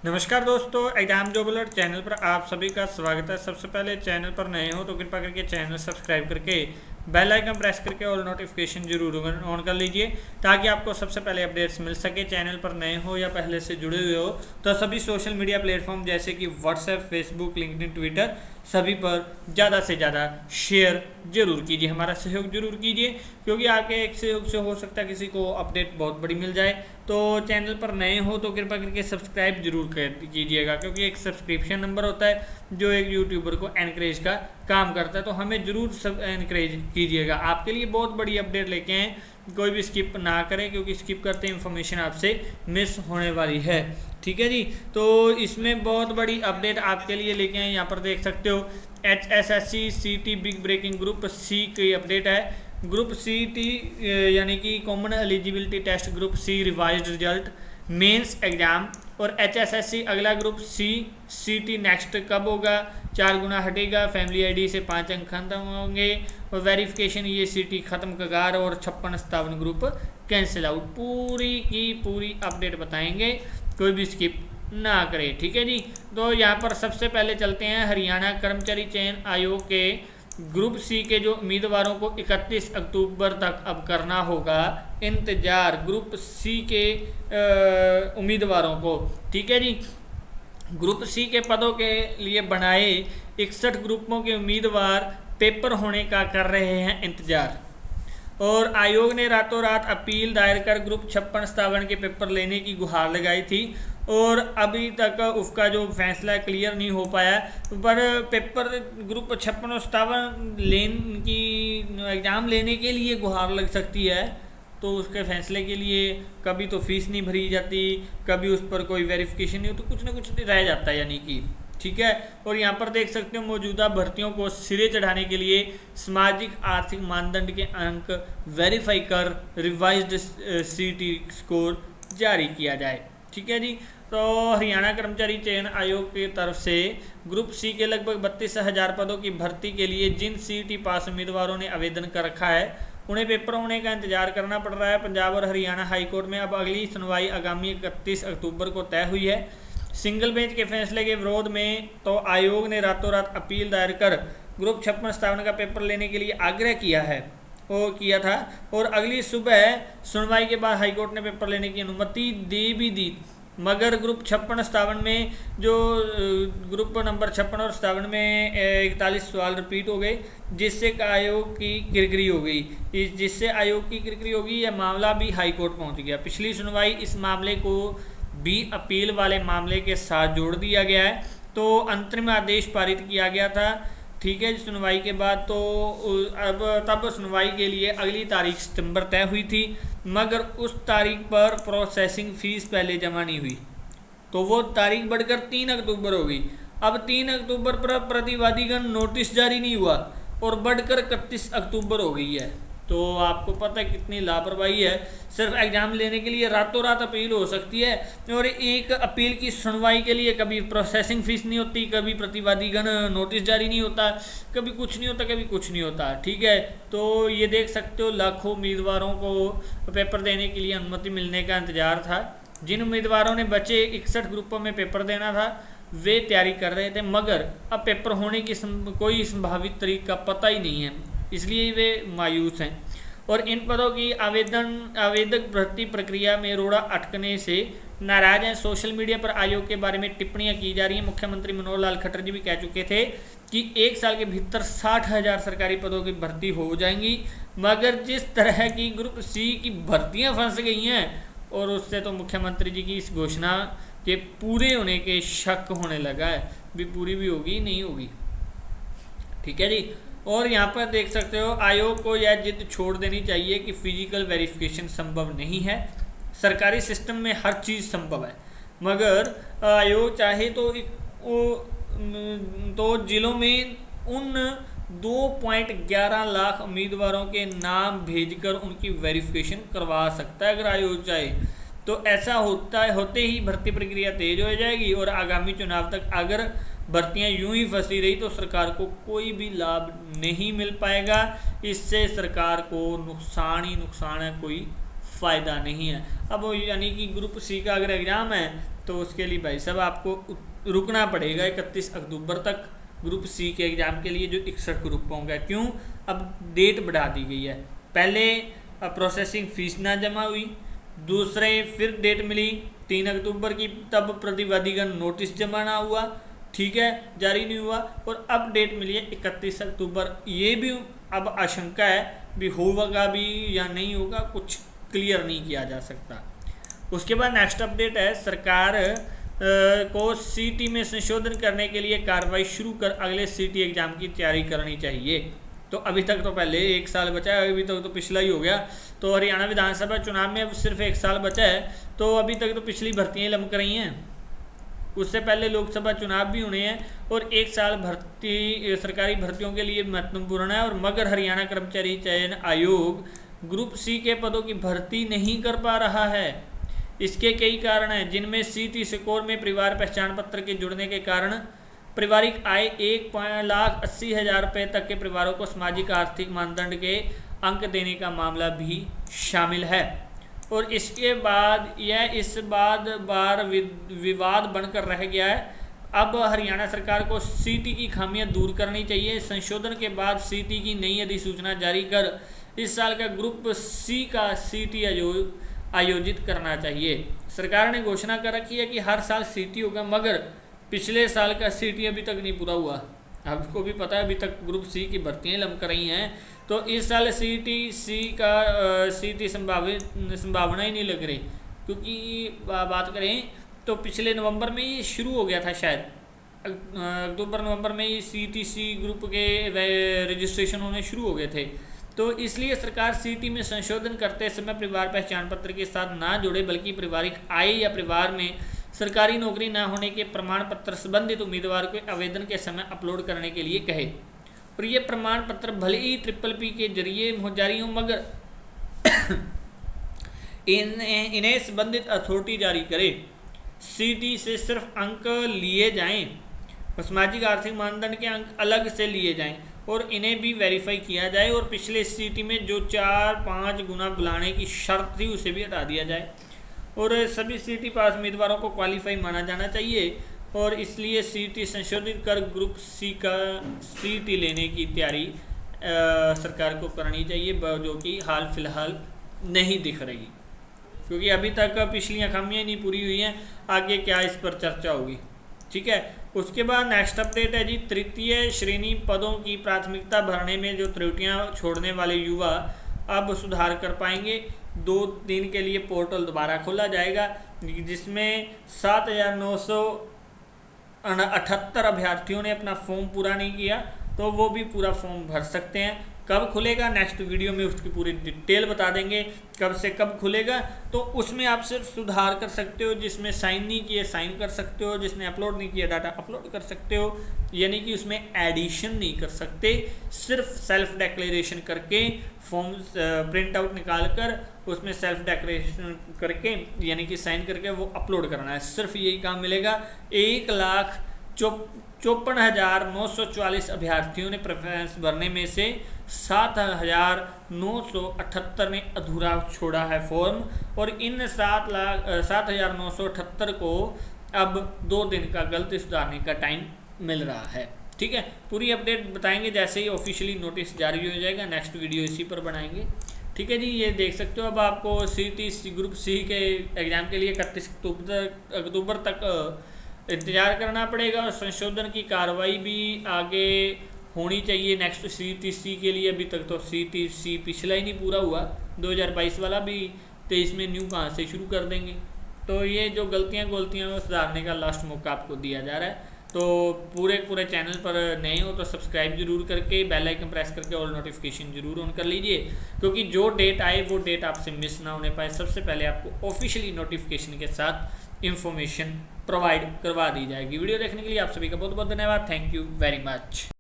नमस्कार दोस्तों, exam job alert channel पर आप सभी का स्वागत है। सबसे पहले चैनल पर नए हो तो कृपया करके चैनल सब्सक्राइब करके बेल आइकन प्रेस करके ऑल नोटिफिकेशन जरूर ऑन कर लीजिए ताकि आपको सबसे पहले अपडेट्स मिल सके। चैनल पर नए हो या पहले से जुड़े हुए हो तो सभी सोशल मीडिया प्लेटफॉर्म जैसे कि व्हाट्सएप, फेसबुक, लिंक्डइन, ट्विटर सभी पर ज़्यादा से ज़्यादा शेयर जरूर कीजिए, हमारा सहयोग जरूर कीजिए क्योंकि आपके एक सहयोग से हो सकता है किसी को अपडेट बहुत बड़ी मिल जाए। तो चैनल पर नए हो तो कृपया करके सब्सक्राइब जरूर कीजिएगा क्योंकि एक सब्सक्रिप्शन नंबर होता है जो एक यूट्यूबर को एनकरेज का काम करता है, तो हमें जरूर सब एनकरेज कीजिएगा। आपके लिए बहुत बड़ी अपडेट लेके आए, कोई भी स्किप ना करें क्योंकि स्किप करते इन्फॉर्मेशन आपसे मिस होने वाली है। ठीक है जी, तो इसमें बहुत बड़ी अपडेट आपके लिए लेके आए। यहाँ पर देख सकते हो HSSC CT big breaking group C की अपडेट है। ग्रुप CT यानी कि common eligibility test group C revised result mains exam और HSSC अगला ग्रुप CT नेक्स्ट कब होगा, 4 गुना हटेगा, फैमिली आईडी से 5 अंक खत्म होंगे और वेरिफिकेशन ये CT खत्म कगार और 56-57 ग्रुप कैंसिल आउट। पूरी की पूरी अपडेट बताएंगे, कोई भी स्किप ना करें। ठीक है जी, तो यहाँ पर सबसे पहले चलते हैं हरियाणा कर्मचारी चयन आयोग के ग्रुप सी के जो उम्मीदवारों को 31 अक्टूबर तक अब करना होगा इंतजार, ग्रुप सी के उम्मीदवारों को। ठीक है जी, ग्रुप सी के पदों के लिए बनाए 61 ग्रुपों के उम्मीदवार पेपर होने का कर रहे हैं इंतजार और आयोग ने रातों रात अपील दायर कर ग्रुप 56-57 के पेपर लेने की गुहार लगाई थी और अभी तक उसका जो फैसला क्लियर नहीं हो पाया। पर पेपर ग्रुप 56-57 की एग्ज़ाम लेने के लिए गुहार लग सकती है, तो उसके फैसले के लिए कभी तो फीस नहीं भरी जाती, कभी उस पर कोई वेरिफिकेशन नहीं हो, तो कुछ ना कुछ रह जाता है यानी कि। ठीक है, और यहाँ पर देख सकते हो मौजूदा भर्तियों को सिरे चढ़ाने के लिए सामाजिक आर्थिक मानदंड के अंक वेरीफाई कर रिवाइज्ड CT स्कोर जारी किया जाए। ठीक है जी, तो हरियाणा कर्मचारी चयन आयोग की तरफ से ग्रुप सी के लगभग 32,000 पदों की भर्ती के लिए जिन CT पास उम्मीदवारों ने आवेदन कर रखा है उन्हें पेपर होने का इंतजार करना पड़ रहा है। पंजाब और हरियाणा हाईकोर्ट में अब अगली सुनवाई आगामी 31 अक्टूबर को तय हुई है। सिंगल बेंच के फैसले के विरोध में तो आयोग ने रातों रात अपील दायर कर ग्रुप 56-57 का पेपर लेने के लिए आग्रह किया था और अगली सुबह सुनवाई के बाद हाईकोर्ट ने पेपर लेने की अनुमति दे भी दी। मगर ग्रुप 56-57 में जो ग्रुप नंबर 56 और 57 में 41 सवाल रिपीट हो गए जिससे आयोग की किरकिरी हो गई। जिससे आयोग की किरकिरी होगी, यह मामला भी हाईकोर्ट पहुंच गया। पिछली सुनवाई इस मामले को भी अपील वाले मामले के साथ जोड़ दिया गया है, तो अंतरिम आदेश पारित किया गया था। ठीक है, सुनवाई के बाद तो अब तब सुनवाई के लिए अगली तारीख सितंबर तय हुई थी, मगर उस तारीख पर प्रोसेसिंग फ़ीस पहले जमा नहीं हुई तो वो तारीख बढ़कर 3 अक्टूबर हो गई। अब 3 अक्टूबर पर प्रतिवादीगण नोटिस जारी नहीं हुआ और बढ़कर 31 अक्टूबर हो गई है। तो आपको पता है कितनी लापरवाही है। सिर्फ एग्ज़ाम लेने के लिए रातों रात अपील हो सकती है और एक अपील की सुनवाई के लिए कभी प्रोसेसिंग फ़ीस नहीं होती, कभी प्रतिवादीगण नोटिस जारी नहीं होता, कभी कुछ नहीं होता, कभी कुछ नहीं होता। ठीक है, तो ये देख सकते हो लाखों उम्मीदवारों को पेपर देने के लिए अनुमति मिलने का इंतज़ार था। जिन उम्मीदवारों ने बचे 61 ग्रुपों में पेपर देना था वे तैयारी कर रहे थे, मगर अब पेपर होने की कोई संभावित तारीख का पता ही नहीं है, इसलिए वे मायूस हैं और इन पदों की आवेदक भर्ती प्रक्रिया में रोड़ा अटकने से नाराज हैं। सोशल मीडिया पर आयोग के बारे में टिप्पणियां की जा रही हैं। मुख्यमंत्री मनोहर लाल खट्टर जी भी कह चुके थे कि 1 साल के भीतर 60,000 सरकारी पदों की भर्ती हो जाएंगी, मगर जिस तरह की ग्रुप सी की भर्तियां फंस गई हैं और उससे तो मुख्यमंत्री जी की इस घोषणा के पूरे होने के शक होने लगा है, भी पूरी भी होगी नहीं होगी। ठीक है जी, और यहाँ पर देख सकते हो आयोग को यह जिद छोड़ देनी चाहिए कि फिजिकल वेरिफिकेशन संभव नहीं है। सरकारी सिस्टम में हर चीज़ संभव है, मगर आयोग चाहे तो जिलों में उन 2.11 लाख उम्मीदवारों के नाम भेजकर उनकी वेरिफिकेशन करवा सकता है अगर आयोग चाहे। तो ऐसा होते ही भर्ती प्रक्रिया तेज हो जाएगी और आगामी चुनाव तक अगर भर्तियां यूं ही फंसी रही तो सरकार को कोई भी लाभ नहीं मिल पाएगा। इससे सरकार को नुकसान ही नुकसान है, कोई फ़ायदा नहीं है। अब यानी कि ग्रुप सी का अगर एग्ज़ाम है तो उसके लिए भाई साहब आपको रुकना पड़ेगा 31 अक्टूबर तक ग्रुप सी के एग्ज़ाम के लिए, जो 61 ग्रुपों का। क्यों? अब डेट बढ़ा दी गई है। पहले प्रोसेसिंग फ़ीस ना जमा हुई, दूसरे फिर डेट मिली 3 अक्टूबर की, तब प्रतिवादीगण नोटिस जमा ना हुआ, ठीक है, जारी नहीं हुआ, और अब डेट मिली है 31 अक्टूबर। ये भी अब आशंका है भी होगा भी या नहीं होगा, कुछ क्लियर नहीं किया जा सकता। उसके बाद नेक्स्ट अपडेट है, सरकार को सीटी में संशोधन करने के लिए कार्रवाई शुरू कर अगले सीटी एग्ज़ाम की तैयारी करनी चाहिए। तो अभी तक तो पहले 1 साल बचा है, अभी तक तो पिछला ही हो गया। तो हरियाणा विधानसभा चुनाव में अब सिर्फ 1 साल बचा है, तो अभी तक तो पिछली भर्तियाँ लमक रही हैं, उससे पहले लोकसभा चुनाव भी होने हैं, और 1 साल भर्ती सरकारी भर्तियों के लिए महत्वपूर्ण है। और मगर हरियाणा कर्मचारी चयन आयोग ग्रुप सी के पदों की भर्ती नहीं कर पा रहा है। इसके कई कारण हैं, जिनमें सीटी स्कोर में परिवार पहचान पत्र के जुड़ने के कारण पारिवारिक आय 1,80,000 रुपये तक के परिवारों को सामाजिक आर्थिक मानदंड के अंक देने का मामला भी शामिल है। और इसके बाद यह इस बार विवाद बनकर रह गया है। अब हरियाणा सरकार को सीटी की खामियां दूर करनी चाहिए। संशोधन के बाद सीटी की नई अधिसूचना जारी कर इस साल का ग्रुप सी का सीटी आयोजित करना चाहिए। सरकार ने घोषणा कर रखी है कि हर साल सीटी होगा, मगर पिछले साल का सीटी अभी तक नहीं पूरा हुआ। आपको भी पता है अभी तक ग्रुप सी की भर्तियाँ लमक रही हैं, तो इस साल सीटी संभावना ही नहीं लग रही। क्योंकि बात करें तो पिछले नवंबर में ये शुरू हो गया था, शायद अक्टूबर नवंबर में ये सीटीसी ग्रुप के रजिस्ट्रेशन होने शुरू हो गए थे। तो इसलिए सरकार सीटी में संशोधन करते समय परिवार पहचान पत्र के साथ ना जुड़े, बल्कि पारिवारिक आय या परिवार में सरकारी नौकरी न होने के प्रमाण पत्र संबंधित उम्मीदवार को आवेदन के समय अपलोड करने के लिए कहे। और ये प्रमाण पत्र भले ही PPP के जरिए जारी हो, मगर इन्हें संबंधित अथॉरिटी जारी करे। सीटी से सिर्फ अंक लिए जाएं, सामाजिक आर्थिक मानदंड के अंक अलग से लिए जाएं, और इन्हें भी वेरीफाई किया जाए। और पिछले सीटी में जो 4-5 गुना बुलाने की शर्त थी उसे भी हटा दिया जाए। और सभी सीटी पास उम्मीदवारों को क्वालिफाई माना जाना चाहिए। और इसलिए सीटी संशोधित कर ग्रुप सी का सीटी लेने की तैयारी सरकार को करनी चाहिए, जो कि हाल फिलहाल नहीं दिख रही, क्योंकि अभी तक पिछलियाँ खामियाँ नहीं पूरी हुई हैं। आगे क्या इस पर चर्चा होगी, ठीक है। उसके बाद नेक्स्ट अपडेट है जी, तृतीय श्रेणी पदों की प्राथमिकता भरने में जो त्रुटियां छोड़ने वाले युवा अब सुधार कर पाएंगे। 2 दिन के लिए पोर्टल दोबारा खोला जाएगा, जिसमें 7,978 अभ्यर्थियों ने अपना फॉर्म पूरा नहीं किया, तो वो भी पूरा फॉर्म भर सकते हैं। कब खुलेगा नेक्स्ट वीडियो में उसकी पूरी डिटेल बता देंगे, कब से कब खुलेगा। तो उसमें आप सिर्फ सुधार कर सकते हो, जिसमें साइन नहीं किए साइन कर सकते हो, जिसने अपलोड नहीं किया डाटा अपलोड कर सकते हो, यानी कि उसमें एडिशन नहीं कर सकते। सिर्फ सेल्फ डिक्लेरेशन करके फॉर्म प्रिंट आउट निकाल कर उसमें सेल्फ डिक्लेरेशन करके यानी कि साइन करके वो अपलोड करना है, सिर्फ यही काम मिलेगा। 1,54,944 अभ्यर्थियों ने प्रेफरेंस भरने में से 7,978 ने अधूरा छोड़ा है फॉर्म, और इन 7,978 को अब 2 दिन का गलती सुधारने का टाइम मिल रहा है, ठीक है। पूरी अपडेट बताएंगे जैसे ही ऑफिशियली नोटिस जारी हो जाएगा, नेक्स्ट वीडियो इसी पर बनाएंगे, ठीक है जी। ये देख सकते हो, अब आपको सीटी ग्रुप सी के एग्ज़ाम के लिए 31 अक्टूबर तक इंतज़ार करना पड़ेगा। और संशोधन की कार्रवाई भी आगे होनी चाहिए नेक्स्ट सीटीसी के लिए। अभी तक तो सीटीसी पिछला ही नहीं पूरा हुआ, 2022 वाला भी 23 में न्यू कहाँ से शुरू कर देंगे। तो ये जो गलतियाँ सुधारने का लास्ट मौका आपको दिया जा रहा है। तो पूरे चैनल पर नए हो तो सब्सक्राइब जरूर करके बेल आइकन प्रेस करके ऑल नोटिफिकेशन जरूर ऑन कर लीजिए, क्योंकि जो डेट आए वो डेट आपसे मिस ना होने पाए। सबसे पहले आपको ऑफिशियली नोटिफिकेशन के साथ इन्फॉर्मेशन प्रोवाइड करवा दी जाएगी। वीडियो देखने के लिए आप सभी का बहुत बहुत धन्यवाद। Thank you very much.